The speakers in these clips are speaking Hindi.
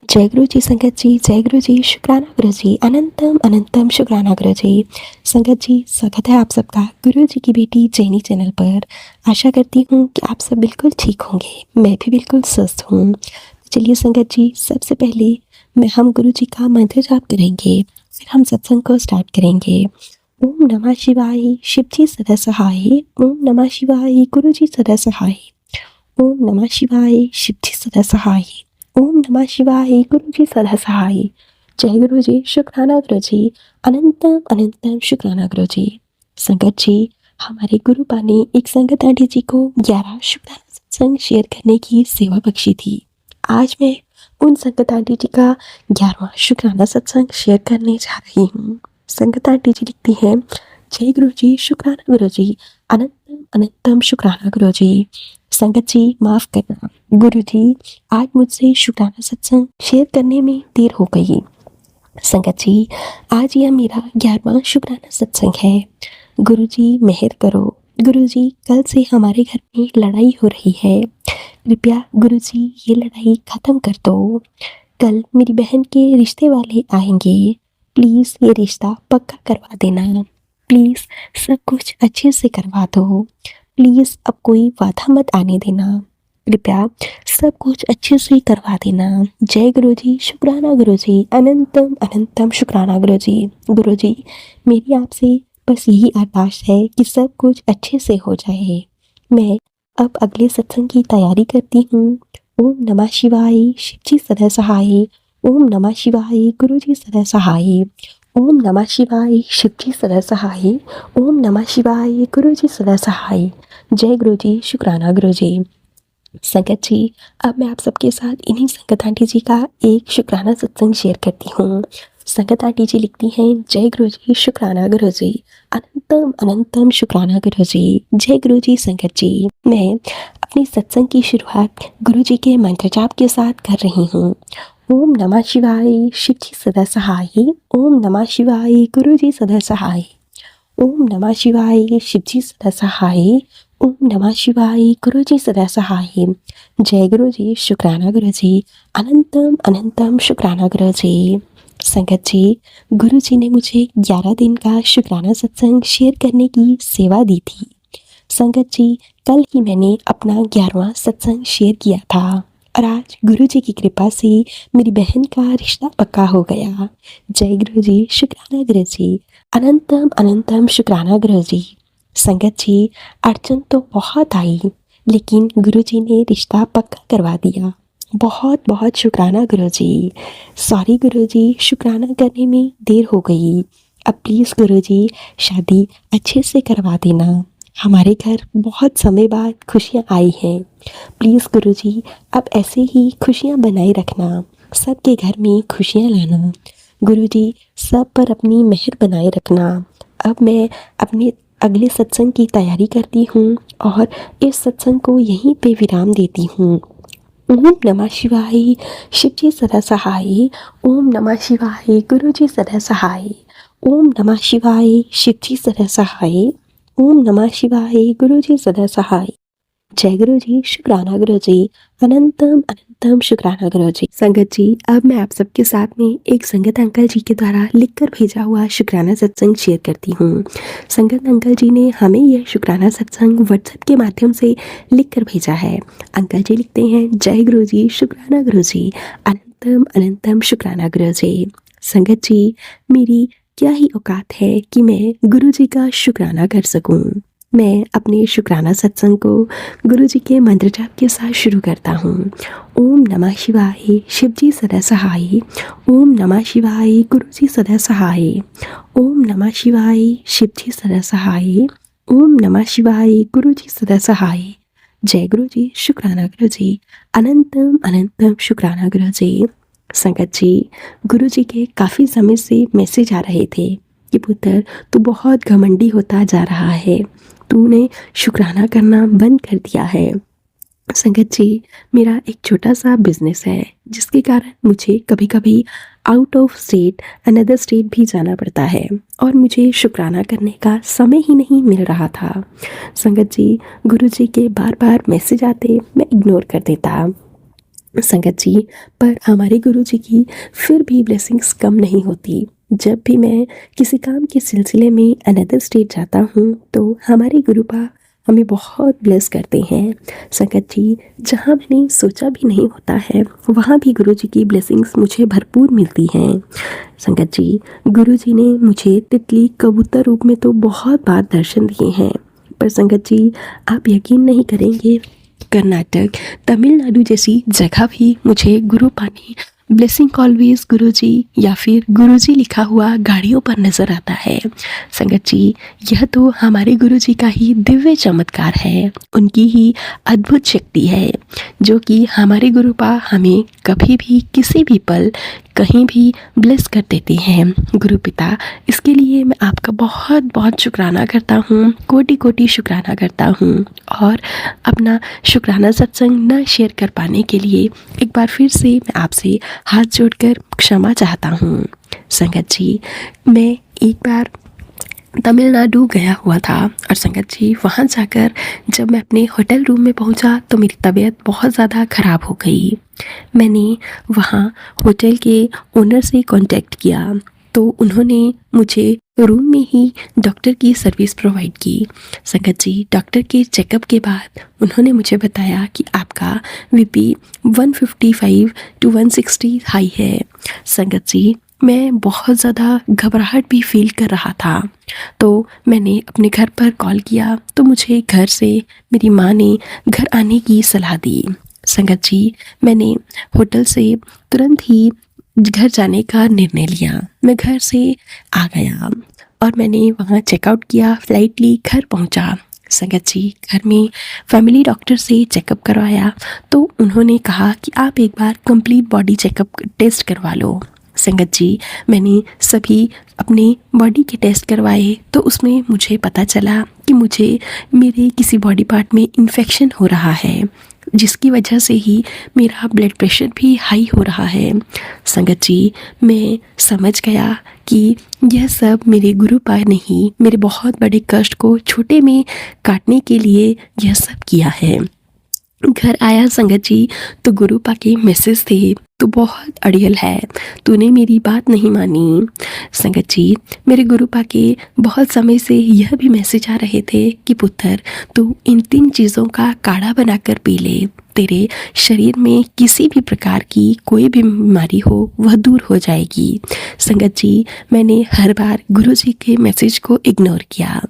जय गुरु जी संगत जी, जय गुरु जी, शुक्राना गुरु जी, अनंतम अनंतम शुक्राना गुरु जी। संगत जी, स्वागत है आप सबका गुरु जी की बेटी जैनी चैनल पर। आशा करती हूँ कि आप सब बिल्कुल ठीक होंगे, मैं भी बिल्कुल स्वस्थ हूँ। चलिए संगत जी, सबसे पहले हम गुरु जी का मंत्र जाप करेंगे, फिर हम सत्संग को स्टार्ट करेंगे। ओम नमः शिवाय, शिव जी सदा सहाय। ओम नमः शिवाय, गुरु जी सदा सहाय। ओम नमः शिवाय, शिव जी सदा सहाय। ओम नमः शिवाय, गुरु जी सदा सहाय। जय गुरु जी, शुक्राना गुरु जी, अनंतम अनंतम शुक्राना गुरु जी। संगत जी, हमारे गुरु पा ने एक संगत आंटी जी को 11 शुक्राना सत्संग शेयर करने की सेवा बख्शी थी। आज मैं उन संगत आंटी जी का 11वां शुक्राना सत्संग शेयर करने जा रही हूँ। संगत आंटी जी लिखती हैं, जय गुरु जी, शुक्राना गुरु जी, अनंतम अनंतम शुक्राना गुरु जी। संगत जी, माफ करना गुरु जी, आज मुझसे शुक्राना सत्संग शेयर करने में देर हो गई। संगत जी, आज यह मेरा 11वां शुक्राना सत्संग है। गुरु जी मेहर करो। गुरु जी, कल से हमारे घर में लड़ाई हो रही है, कृपया गुरु जी ये लड़ाई खत्म कर दो। कल मेरी बहन के रिश्ते वाले आएंगे, प्लीज़ ये रिश्ता पक्का करवा देना। प्लीज़ सब कुछ अच्छे से करवा दो। प्लीज़ अब कोई बाधा मत आने देना। कृपया सब कुछ अच्छे से करवा देना। जय गुरु जी, शुक्राना गुरु जी, अनंतम अनंतम शुक्राना गुरु जी। गुरु जी, मेरी आपसे बस यही अरदास है कि सब कुछ अच्छे से हो जाए। मैं अब अगले सत्संग की तैयारी करती हूँ। ओम नमः शिवाय, शिव जी सदा सहाय। ओम नमः शिवाय, गुरु जी सदा सहाय। ओम नमः शिवाय, शिव जी सदा सहाय। ओम नमः शिवाय, गुरु जी सदा सहाय। जय गुरु जी, शुक्राना गुरु जी। संगत जी, अब मैं आप सबके साथ इन्हीं संगत आंटी जी का एक शुक्राना सत्संग शेयर करती हूँ। संगत आंटी जी लिखती हैं, जय गुरु जी, शुक्राना गुरु जी, अनंतम अनंतम शुक्राना गुरु जी। जय गुरु जी संगत जी, मैं अपनी सत्संग की शुरुआत गुरु जी के मंत्र जाप के साथ कर रही हूँ। ओम नमः शिवाय, शिव जी सदा सहाय। ओम नमः शिवाय, गुरु जी सदा सहाय। ओम नमः शिवाय, शिव जी सदा सहाय। ओम नमः शिवाय, गुरु जी सदा सहाय। जय गुरु जी, शुक्राना गुरु जी, अनंतम अनंतम शुक्राना गुरु जी। संगत जी, गुरु जी ने मुझे 11 दिन का शुक्राना सत्संग शेयर करने की सेवा दी थी। संगत जी, कल ही मैंने अपना 11वां सत्संग शेयर किया था और आज गुरु जी की कृपा से मेरी बहन का रिश्ता पक्का हो गया। जय गुरु जी, शुक्राना गुरु जी, अनंतम अनंतम शुक्राना गुरु जी। संगत जी, अड़चन तो बहुत आई, लेकिन गुरु जी ने रिश्ता पक्का करवा दिया। बहुत बहुत शुक्राना गुरु जी। सॉरी गुरु जी, शुक्राना करने में देर हो गई। अब प्लीज़ गुरु जी, शादी अच्छे से करवा देना। हमारे घर बहुत समय बाद खुशियाँ आई हैं। प्लीज़ गुरु जी, अब ऐसे ही खुशियाँ बनाए रखना, सबके घर में खुशियाँ लाना। गुरु जी, सब पर अपनी मेहर बनाए रखना। अब मैं अपने अगले सत्संग की तैयारी करती हूँ और इस सत्संग को यहीं पे विराम देती हूँ। ओम नमः शिवाय, शिव जी सदा सहाय। ओम नमः शिवाय, गुरु जी सदा सहाय। ओम नमः शिवाय, शिव जी सदा सहाय। ओम नमः शिवाय, गुरु जी सदा सहाय। जय गुरु जी, शुक्राना गुरु जी, अनंतम अनंतम शुक्राना गुरु जी। संगत जी, अब मैं आप सबके साथ में एक संगत अंकल जी के द्वारा लिखकर भेजा हुआ शुक्राना सत्संग शेयर करती हूँ। संगत अंकल जी ने हमें यह शुक्राना सत्संग व्हाट्सएप के माध्यम से लिखकर भेजा है। अंकल जी लिखते हैं, जय गुरु जी, शुक्राना गुरु जी, अनंतम अनंतम शुक्राना गुरु जी। संगत जी, मेरी क्या ही औकात है कि मैं गुरु जी का शुक्राना कर सकूं। मैं अपने शुक्राना सत्संग को गुरु जी के मंत्र जाप के साथ शुरू करता हूँ। ओम नमः शिवाय, शिव जी सदा सहाय। ओम नमः शिवाय, गुरु जी सदा सहाय। ओम नमः शिवाय, शिव जी सदा सहाय। ओम नमः शिवाय, गुरु जी सदा सहाय। जय गुरु जी, शुक्राना गुरु जी, अनंतम अनंतम शुक्राना गुरु जी। संगत जी, गुरु जी के काफ़ी समय से मैसेज आ रहे थे कि पुत्र, तू बहुत घमंडी होता जा रहा है, तूने शुक्राना करना बंद कर दिया है। संगत जी, मेरा एक छोटा सा बिजनेस है जिसके कारण मुझे कभी कभी out of state another state भी जाना पड़ता है और मुझे शुक्राना करने का समय ही नहीं मिल रहा था। संगत जी, गुरु जी के बार बार मैसेज आते मैं इग्नोर कर देता। संगत जी, पर हमारे गुरु जी की फिर भी ब्लेसिंग्स कम नहीं होती। जब भी मैं किसी काम के सिलसिले में अनदर स्टेट जाता हूँ तो हमारे गुरुपा हमें बहुत ब्लेस करते हैं। संगत जी, जहाँ मैंने सोचा भी नहीं होता है वहाँ भी गुरु जी की ब्लेसिंग्स मुझे भरपूर मिलती हैं। संगत जी, गुरु जी ने मुझे तितली कबूतर रूप में तो बहुत बार दर्शन दिए हैं, पर संगत जी आप यकीन नहीं करेंगे, कर्नाटक, तमिलनाडु जैसी जगह भी मुझे गुरु पानी ब्लेसिंग ऑलवेज गुरुजी या फिर गुरुजी लिखा हुआ गाड़ियों पर नज़र आता है। संगत जी, यह तो हमारे गुरुजी का ही दिव्य चमत्कार है, उनकी ही अद्भुत शक्ति है जो कि हमारे गुरुपा हमें कभी भी किसी भी पल कहीं भी ब्लेस कर देते हैं। गुरु पिता, इसके लिए मैं आपका बहुत बहुत शुक्राना करता हूँ, कोटि कोटि शुक्राना करता हूँ। और अपना शुक्राना सत्संग न शेयर कर पाने के लिए एक बार फिर से मैं आपसे हाथ जोड़कर क्षमा चाहता हूँ। संगत जी, मैं एक बार तमिलनाडु गया हुआ था और संगत जी वहाँ जाकर जब मैं अपने होटल रूम में पहुँचा तो मेरी तबीयत बहुत ज़्यादा ख़राब हो गई। मैंने वहाँ होटल के ओनर से कांटेक्ट किया तो उन्होंने मुझे रूम में ही डॉक्टर की सर्विस प्रोवाइड की। संगत जी, डॉक्टर के चेकअप के बाद उन्होंने मुझे बताया कि आपका बीपी 155 टू 160 हाई है। संगत जी, मैं बहुत ज़्यादा घबराहट भी फील कर रहा था, तो मैंने अपने घर पर कॉल किया तो मुझे घर से मेरी माँ ने घर आने की सलाह दी। संगत जी, मैंने होटल से तुरंत ही घर जाने का निर्णय लिया। मैं घर से आ गया और मैंने वहाँ चेकआउट किया, फ्लाइट ली, घर पहुँचा। संगत जी, घर में फैमिली डॉक्टर से चेकअप करवाया तो उन्होंने कहा कि आप एक बार कंप्लीट बॉडी चेकअप टेस्ट करवा लो। संगत जी, मैंने सभी अपने बॉडी के टेस्ट करवाए तो उसमें मुझे पता चला कि मुझे मेरे किसी बॉडी पार्ट में इन्फेक्शन हो रहा है, जिसकी वजह से ही मेरा ब्लड प्रेशर भी हाई हो रहा है। संगत जी, मैं समझ गया कि यह सब मेरे गुरुपा ने ही मेरे बहुत बड़े कष्ट को छोटे में काटने के लिए यह सब किया है। घर आया संगत जी तो गुरुपा के मैसेज थे, तो बहुत अड़ियल है, तूने मेरी बात नहीं मानी। संगत जी, मेरे गुरुपा के बहुत समय से यह भी मैसेज आ रहे थे कि पुत्र, तू इन 3 चीज़ों का काढ़ा बनाकर पी ले, तेरे शरीर में किसी भी प्रकार की कोई भी बीमारी हो वह दूर हो जाएगी। संगत जी, मैंने हर बार गुरु जी के मैसेज को इग्नोर किया।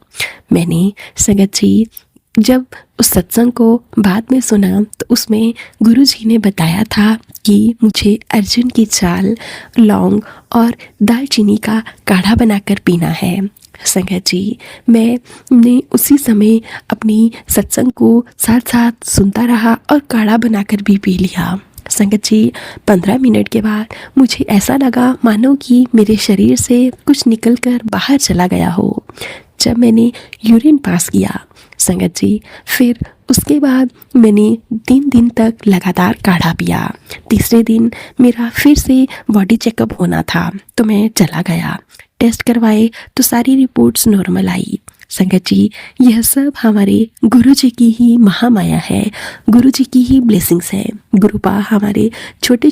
मैंने संगत जी जब उस सत्संग को बाद में सुना तो उसमें गुरु जी ने बताया था कि मुझे अर्जुन की चाल, लौंग और दालचीनी का काढ़ा बनाकर पीना है। संगत जी, मैंने उसी समय अपनी सत्संग को साथ साथ सुनता रहा और काढ़ा बनाकर भी पी लिया। संगत जी, 15 मिनट के बाद मुझे ऐसा लगा मानो कि मेरे शरीर से कुछ निकलकर बाहर चला गया हो। जब मैंने यूरिन पास किया संगत जी, फिर उसके बाद मैंने 3 दिन तक लगातार काढ़ा पिया। तीसरे दिन मेरा फिर से बॉडी चेकअप होना था तो मैं चला गया, टेस्ट करवाए तो सारी रिपोर्ट्स नॉर्मल आई। संगत जी, यह सब हमारे गुरु जी की ही महामाया है, गुरु जी की ही ब्लेसिंग्स है। गुरुपा हमारे छोटे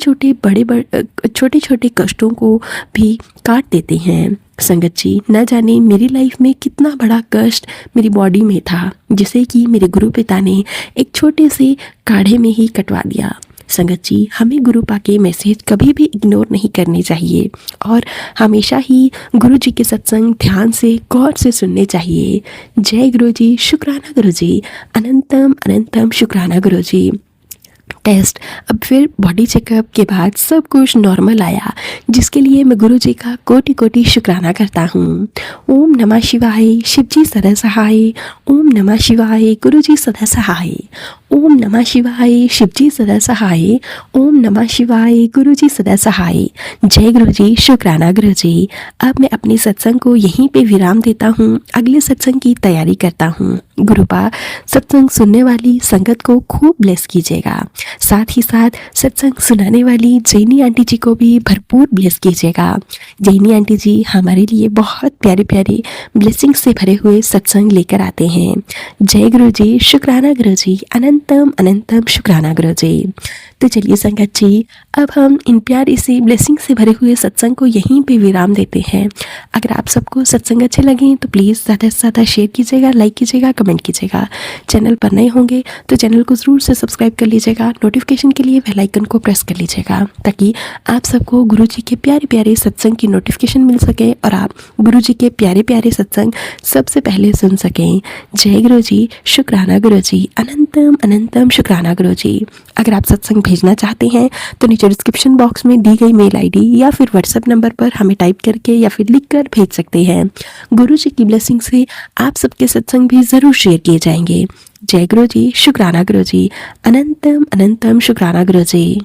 छोटे कष्टों को भी काट देते हैं। संगत जी, न जाने मेरी लाइफ में कितना बड़ा कष्ट मेरी बॉडी में था जिसे कि मेरे गुरु पिता ने एक छोटे से काढ़े में ही कटवा दिया। संगत जी, हमें गुरुपा के मैसेज कभी भी इग्नोर नहीं करने चाहिए और हमेशा ही गुरु जी के सत्संग ध्यान से गौर से सुनने चाहिए। जय गुरु जी, शुक्राना गुरु जी, अनंतम अनंतम शुक्राना गुरु जी। टेस्ट, अब फिर बॉडी चेकअप के बाद सब कुछ नॉर्मल आया, जिसके लिए मैं गुरु जी का कोटि कोटि शुक्राना करता हूँ। ओम नमः शिवाय, शिवजी सदा सहाय। ओम नमः शिवाय, गुरु जी सदा सहाय। ओम नमः शिवाय, शिवजी सदा सहाय। ओम नमः शिवाय, गुरु जी सदा सहाय। जय गुरु जी, शुक्राना गुरु जी। अब मैं अपने सत्संग को यहीं पे विराम देता हूँ, अगले सत्संग की तैयारी करता हूँ। गुरुपा सत्संग सुनने वाली संगत को खूब ब्लेस कीजिएगा, साथ ही साथ सत्संग सुनाने वाली जैनी आंटी जी को भी भरपूर ब्लेस कीजिएगा। जैनी आंटी जी हमारे लिए बहुत प्यारे प्यारे ब्लेसिंग से भरे हुए सत्संग लेकर आते हैं। जय गुरु जी, शुक्राना गुरु जी, अनंत अनंतम अनंतम शुक्राना गुरु जी। तो चलिए संगत जी, अब हम इन प्यारे से ब्लेसिंग से भरे हुए सत्संग को यहीं पे विराम देते हैं। अगर आप सबको सत्संग अच्छे लगे तो प्लीज़ ज़्यादा से ज़्यादा शेयर कीजिएगा, लाइक कीजिएगा, कमेंट कीजिएगा। चैनल पर नए होंगे तो चैनल को ज़रूर से सब्सक्राइब कर लीजिएगा। नोटिफिकेशन के लिए बेल आइकन को प्रेस कर लीजिएगा ताकि आप सबको गुरु जी के प्यारे प्यारे सत्संग की नोटिफिकेशन मिल सके और आप गुरु जी के प्यारे प्यारे सत्संग सबसे पहले सुन सकें। जय गुरु जी, शुक्राना गुरु जी, अनंतम अनंतम शुक्राना गुरु जी। अगर आप सत्संग भेजना चाहते हैं तो नीचे डिस्क्रिप्शन बॉक्स में दी गई मेल आईडी या फिर व्हाट्सएप नंबर पर हमें टाइप करके या फिर लिख कर भेज सकते हैं। गुरु जी की ब्लेसिंग से आप सबके सत्संग भी ज़रूर शेयर किए जाएंगे। जय गुरु जी, शुक्राना गुरु जी, अनंतम अनंतम शुक्राना गुरु जी।